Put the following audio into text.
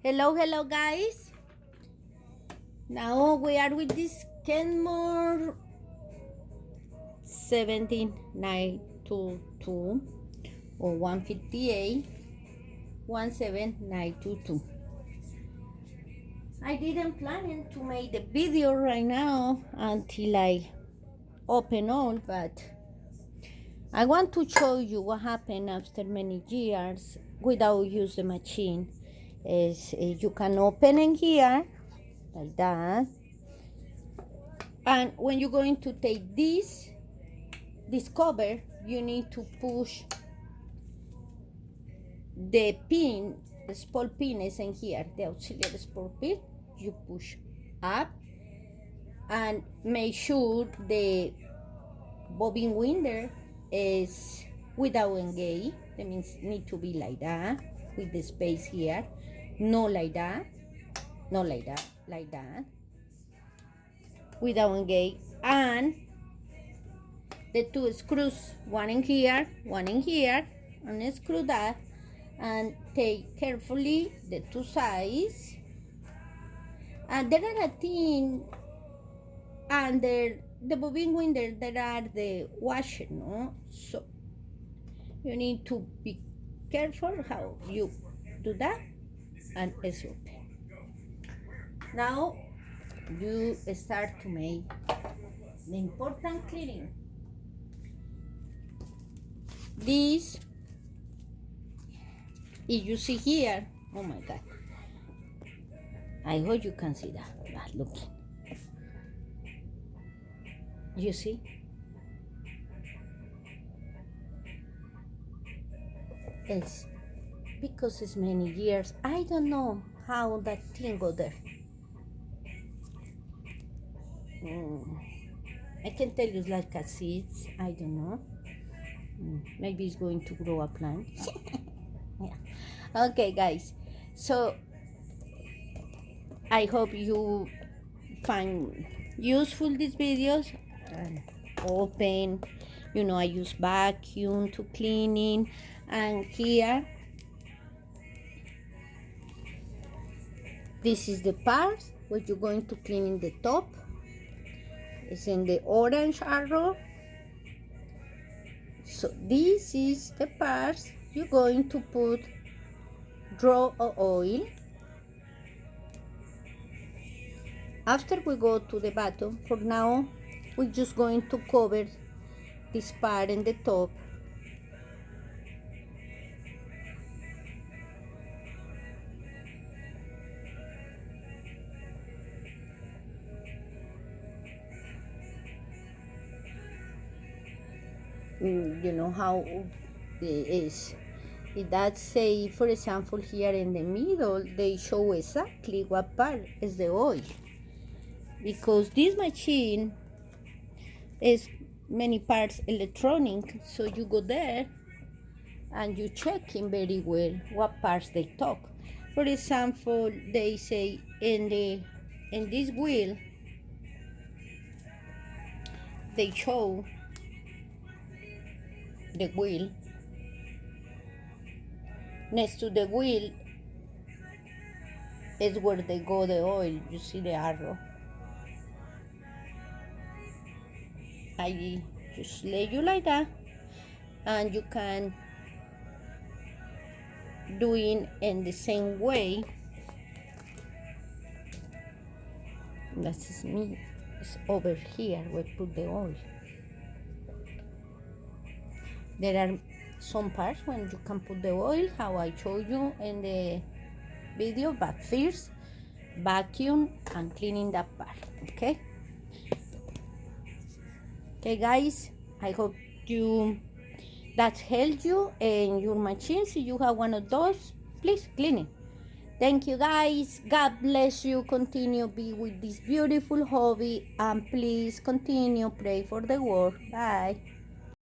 Hello guys. Now we are with this Kenmore 17922 or 158 17922. I didn't plan to make the video right now until I open all, but I want to show you what happened after many years without use the machine. Is you can open in here like that, and when you're going to take this cover, you need to push the pin. The sport pin is in here, the auxiliary sport pin. You push up and make sure the bobbin winder is without engage. That means need to be like that with the space here, no like that, no like that, like that, without engage. And the two screws, one in here, and screw that, and take carefully the two sides. And there are a thing under the bobbin winder, there are the washer, no? So you need to be careful how you do that, and it's open. Now you start to make the important cleaning. This, if you see here, oh my God, I hope you can see that. Look, you see? It's because it's many years. I don't know how that thing got there. I can tell you it's like a seed. I don't know. Maybe it's going to grow a plant. Yeah. Okay, guys. So I hope you find useful these videos. And open, I use vacuum to cleaning, and here this is the part where you're going to clean in the top. It's in the orange arrow. So this is the parts you're going to put draw oil. After we go to the bottom, for now we're just going to cover this part in the top. You know how it is. If that say, for example, here in the middle, they show exactly what part is the oil. Because this machine is many parts electronic, so you go there and you checking very well what parts they talk. For example, they say in this wheel, they show the wheel. Next to the wheel is where they go the oil. You see the arrow. I just lay you like that, and you can do it in the same way. That's me. It's over here we put the oil. There are some parts when you can put the oil, how I showed you in the video, but first vacuum and cleaning that part. Okay guys, I hope that helped you in your machines. If you have one of those, please clean it. Thank you guys. God bless you. Continue be with this beautiful hobby, and please continue pray for the world. Bye.